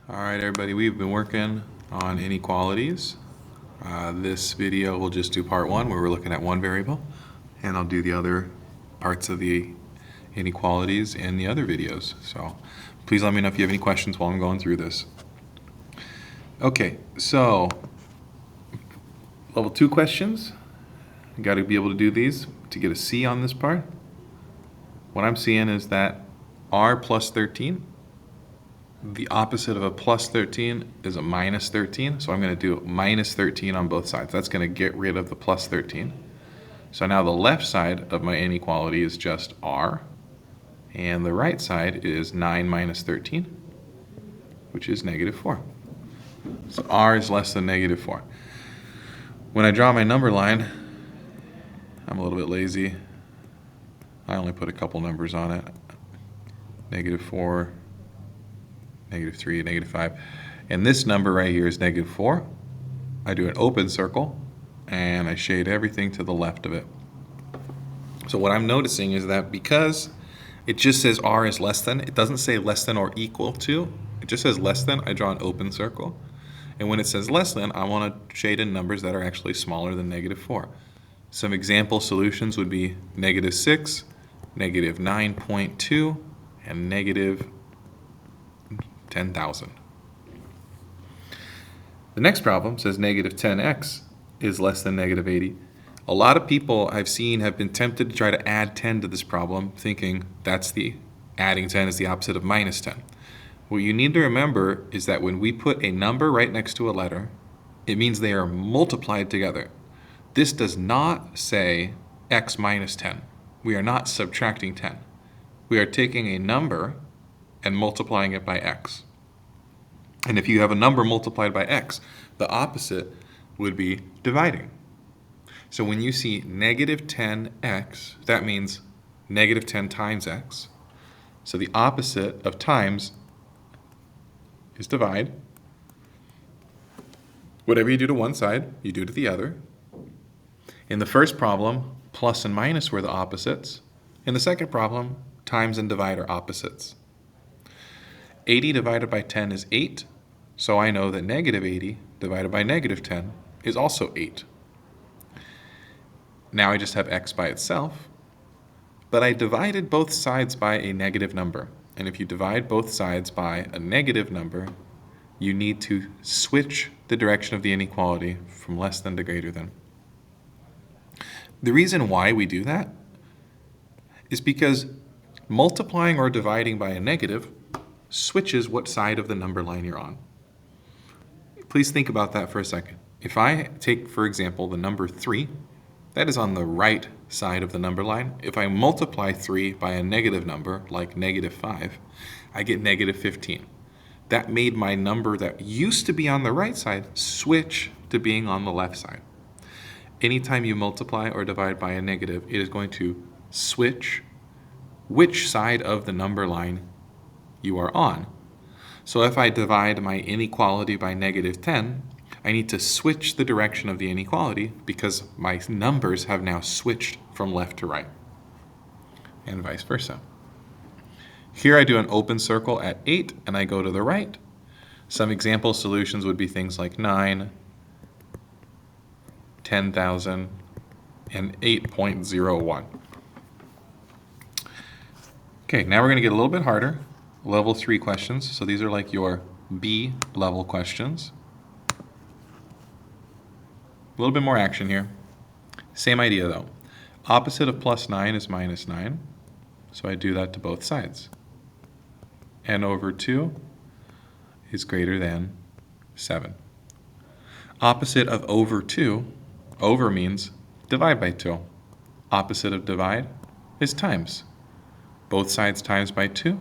All right, everybody, we've been working on inequalities. This video will just do part one, where we're looking at one variable, and I'll do the other parts of the inequalities in the other videos. So please let me know if you have any questions while I'm going through this. Okay, so level 2 questions. You got to be able to do these to get a C on this part. What I'm seeing is that r plus 13, the opposite of a plus 13 is a minus 13, so I'm going to do minus 13 on both sides. That's going to get rid of the plus 13. So now the left side of my inequality is just r, and the right side is 9 minus 13, which is negative 4. So r is less than negative 4. When I draw my number line, I'm a little bit lazy. I only put a couple numbers on it. Negative 4, negative 3, negative 5. And this number right here is negative 4. I do an open circle, and I shade everything to the left of it. So what I'm noticing is that because it just says r is less than, it doesn't say less than or equal to, it just says less than, I draw an open circle. And when it says less than, I want to shade in numbers that are actually smaller than negative 4. Some example solutions would be negative 6, negative 9.2, and negative 10,000. The next problem says negative 10x is less than negative 80. A lot of people I've seen have been tempted to try to add 10 to this problem, thinking adding 10 is the opposite of minus 10. What you need to remember is that when we put a number right next to a letter, it means they are multiplied together. This does not say x minus 10. We are not subtracting 10. We are taking a number and multiplying it by x. And if you have a number multiplied by x, the opposite would be dividing. So when you see negative 10x, that means negative 10 times x. So the opposite of times is divide. Whatever you do to one side, you do to the other. In the first problem, plus and minus were the opposites. In the second problem, times and divide are opposites. 80 divided by 10 is 8, so I know that negative 80 divided by negative 10 is also 8. Now I just have x by itself, but I divided both sides by a negative number. And if you divide both sides by a negative number, you need to switch the direction of the inequality from less than to greater than. The reason why we do that is because multiplying or dividing by a negative switches what side of the number line you're on. Please think about that for a second. If I take, for example, the number 3, that is on the right side of the number line. If I multiply 3 by a negative number, like negative 5, I get negative 15. That made my number that used to be on the right side switch to being on the left side. Anytime you multiply or divide by a negative, it is going to switch which side of the number line you are on. So if I divide my inequality by negative 10, I need to switch the direction of the inequality because my numbers have now switched from left to right, and vice versa. Here I do an open circle at 8, and I go to the right. Some example solutions would be things like 9, 10,000, and 8.01. Okay, now we're going to get a little bit harder. Level 3 questions. So these are like your B level questions. A little bit more action here. Same idea though. Opposite of plus 9 is minus 9. So I do that to both sides. N over 2 is greater than 7. Opposite of over 2, over means divide by 2. Opposite of divide is times. Both sides times by 2.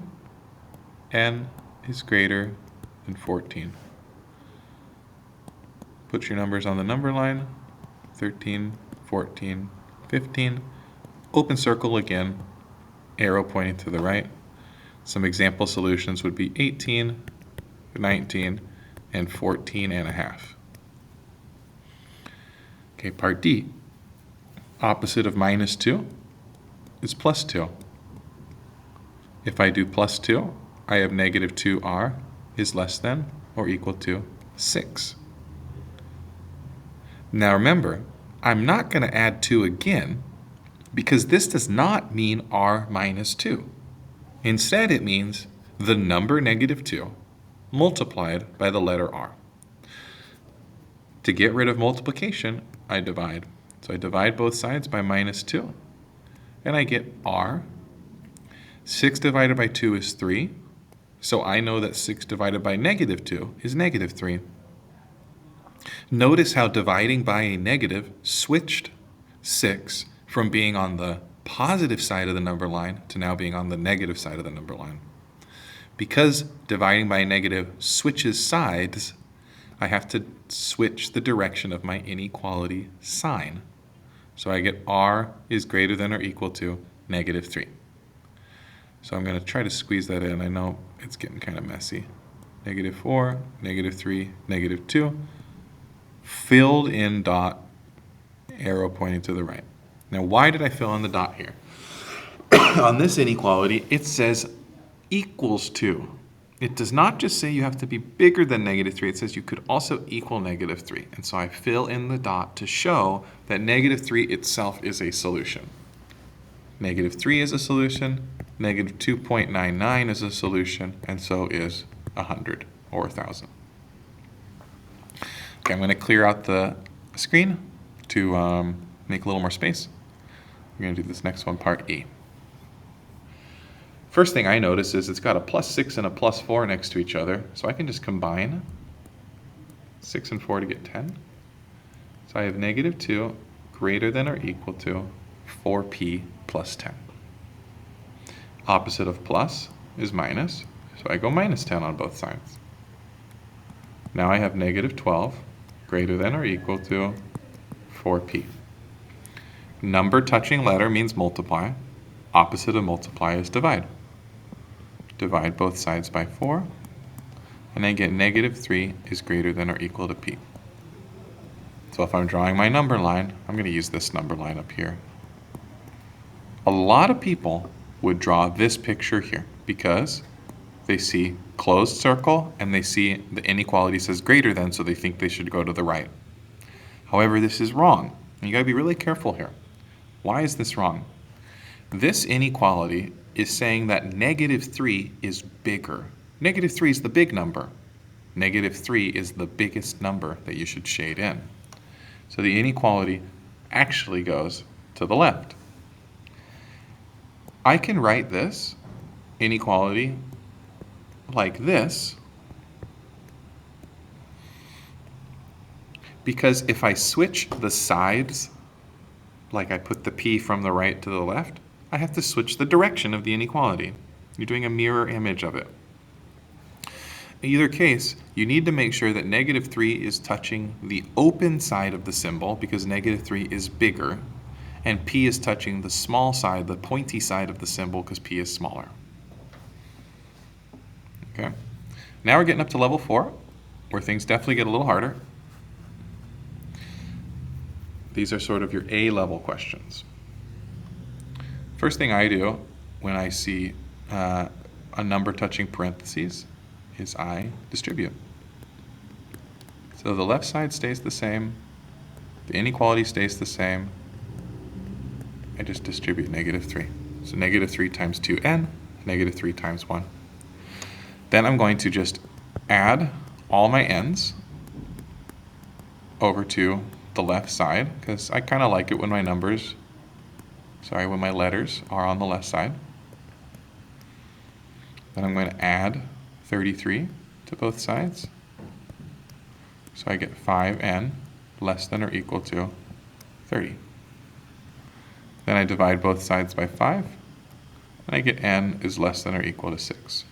N is greater than 14. Put your numbers on the number line, 13, 14, 15. Open circle again, arrow pointing to the right. Some example solutions would be 18, 19, and 14 and a half. Okay, part D. Opposite of minus 2 is plus 2. If I do plus 2, I have negative 2r is less than or equal to 6. Now remember, I'm not going to add 2 again because this does not mean r minus 2. Instead, it means the number negative 2 multiplied by the letter r. To get rid of multiplication, I divide. So I divide both sides by minus 2, and I get r. 6 divided by 2 is 3, so I know that 6 divided by negative 2 is negative 3. Notice how dividing by a negative switched 6 from being on the positive side of the number line to now being on the negative side of the number line. Because dividing by a negative switches sides, I have to switch the direction of my inequality sign. So I get r is greater than or equal to negative 3. So I'm going to try to squeeze that in. I know it's getting kind of messy. Negative 4, negative 3, negative 2. Filled in dot, arrow pointing to the right. Now why did I fill in the dot here? On this inequality, it says equals 2. It does not just say you have to be bigger than negative 3. It says you could also equal negative 3. And so I fill in the dot to show that negative 3 itself is a solution. Negative 3 is a solution. Negative 2.99 is a solution. And so is 100 or 1,000. Okay, I'm going to clear out the screen to make a little more space. We're going to do this next one, part E. First thing I notice is it's got a plus 6 and a plus 4 next to each other, so I can just combine 6 and 4 to get 10. So I have negative 2 greater than or equal to 4p plus 10. Opposite of plus is minus, so I go minus 10 on both sides. Now I have negative 12 greater than or equal to 4p. Number touching letter means multiply. Opposite of multiply is divide. Divide both sides by 4, and I get negative 3 is greater than or equal to p. So if I'm drawing my number line, I'm going to use this number line up here. A lot of people would draw this picture here because they see closed circle and they see the inequality says greater than, so they think they should go to the right. However, this is wrong. And you got to be really careful here. Why is this wrong? This inequality is saying that negative 3 is bigger. Negative 3 is the big number. Negative 3 is the biggest number that you should shade in. So the inequality actually goes to the left. I can write this inequality like this, because if I switch the sides, like I put the p from the right to the left, I have to switch the direction of the inequality. You're doing a mirror image of it. In either case, you need to make sure that negative 3 is touching the open side of the symbol because negative 3 is bigger, and p is touching the small side, the pointy side of the symbol because p is smaller. Okay. Now we're getting up to level 4, where things definitely get a little harder. These are sort of your A-level questions. First thing I do when I see a number touching parentheses is I distribute. So the left side stays the same, the inequality stays the same. I just distribute negative 3. So negative 3 times 2n, negative 3 times 1. Then I'm going to just add all my n's over to the left side, because I kind of like it when my when my letters are on the left side. Then I'm going to add 33 to both sides. So I get 5n less than or equal to 30. Then I divide both sides by 5, and I get n is less than or equal to 6.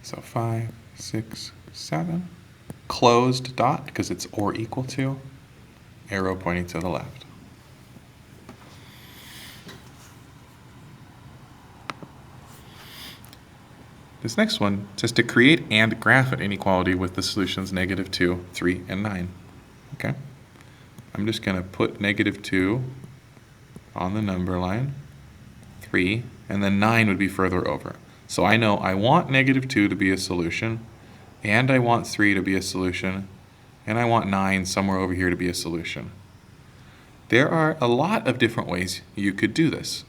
So 5, 6, 7. Closed dot, because it's or equal to, arrow pointing to the left. This next one says to create and graph an inequality with the solutions negative 2, 3, and 9. Okay? I'm just going to put negative 2 on the number line, 3, and then 9 would be further over. So I know I want -2 to be a solution, and I want 3 to be a solution, and I want 9 somewhere over here to be a solution. There are a lot of different ways you could do this.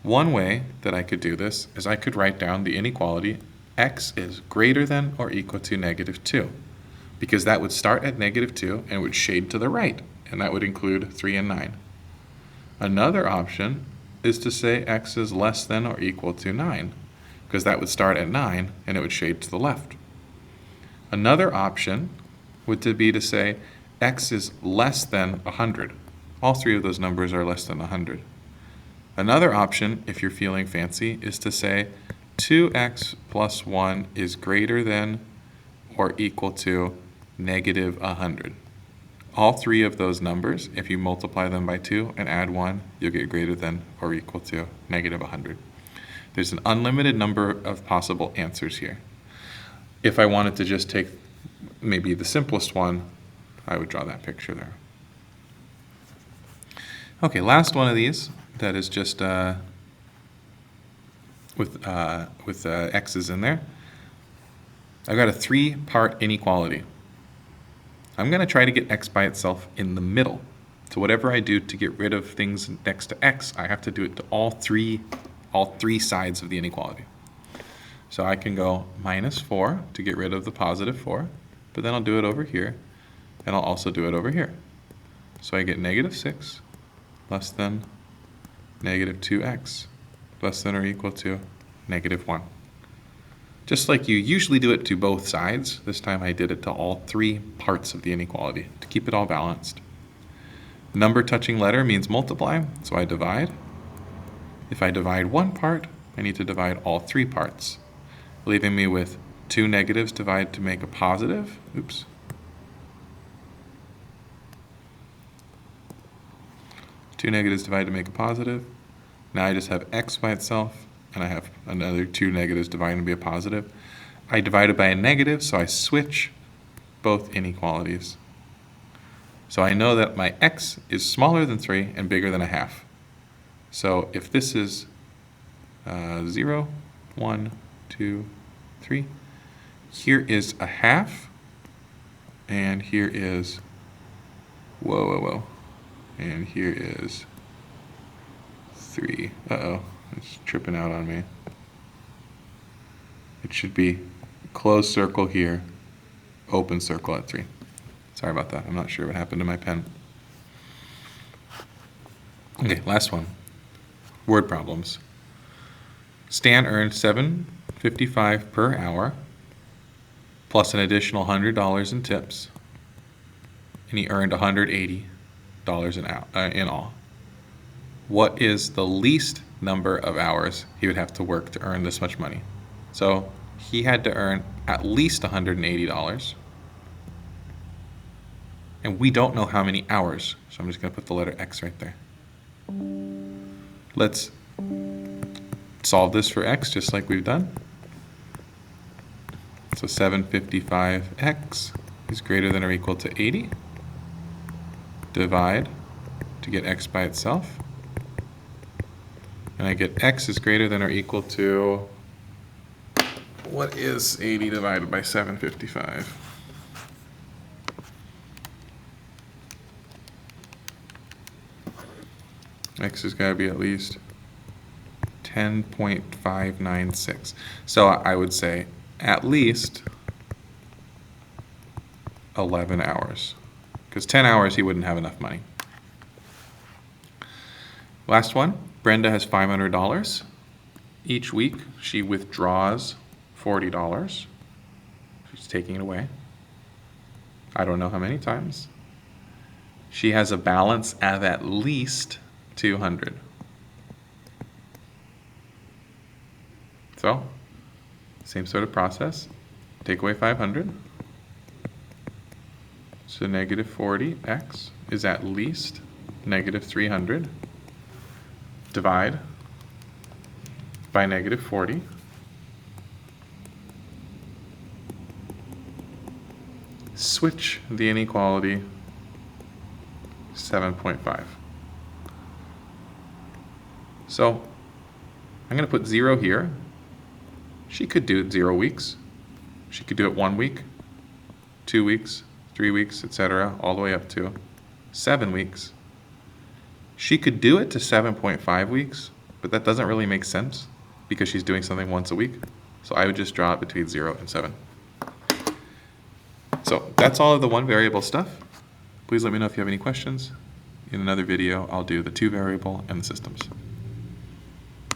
One way that I could do this is I could write down the inequality x is greater than or equal to -2, because that would start at -2 and would shade to the right, and that would include 3 and 9. Another option is to say x is less than or equal to 9, because that would start at 9 and it would shade to the left. Another option would be to say x is less than 100. All three of those numbers are less than 100. Another option, if you're feeling fancy, is to say 2x plus 1 is greater than or equal to -100. All three of those numbers, if you multiply them by 2 and add 1, you'll get greater than or equal to -100. There's an unlimited number of possible answers here. If I wanted to just take maybe the simplest one, I would draw that picture there. Okay, last one of these that is just with x's in there. I've got a 3-part inequality. I'm going to try to get x by itself in the middle. So whatever I do to get rid of things next to x, I have to do it to all three sides of the inequality. So I can go -4 to get rid of the +4, but then I'll do it over here, and I'll also do it over here. So I get -6 less than -2x less than or equal to -1. Just like you usually do it to both sides, this time I did it to all 3 parts of the inequality to keep it all balanced. Number touching letter means multiply, so I divide. If I divide one part, I need to divide all 3 parts, leaving me with 2 negatives divided to make a positive. Oops. Two negatives divided to make a positive. Now I just have x by itself, and I have another 2 negatives divided to be a positive. I divided by a negative, so I switch both inequalities. So I know that my x is smaller than 3 and bigger than 1/2. So if this is 0, 1, 2, 3, here is 1/2, and here is, and here is 3. Uh-oh, it's tripping out on me. It should be closed circle here, open circle at 3. Sorry about that. I'm not sure what happened to my pen. Okay, last one. Word problems. Stan earned $7.55 per hour plus an additional $100 in tips, and he earned $180 in all. What is the least number of hours he would have to work to earn this much money? So he had to earn at least $180, and we don't know how many hours, so I'm just going to put the letter X right there. Let's solve this for X just like we've done. So 755X is greater than or equal to 80. Divide to get X by itself. And I get X is greater than or equal to, what is 80 divided by 755? X has got to be at least 10.596. So I would say at least 11 hours. Because 10 hours he wouldn't have enough money. Last one, Brenda has $500. Each week she withdraws $40. She's taking it away. I don't know how many times. She has a balance of at least 200. So, same sort of process. Take away 500. So negative 40x is at least negative 300. Divide by negative 40. Switch the inequality 7.5. So I'm going to put 0 here, She could do it 0 weeks. She could do it 1 week, 2 weeks, 3 weeks, etc., all the way up to 7 weeks. She could do it to 7.5 weeks, but that doesn't really make sense because she's doing something once a week. So I would just draw it between 0 and 7. So that's all of the 1 variable stuff. Please let me know if you have any questions. In another video, I'll do the 2 variable and the systems.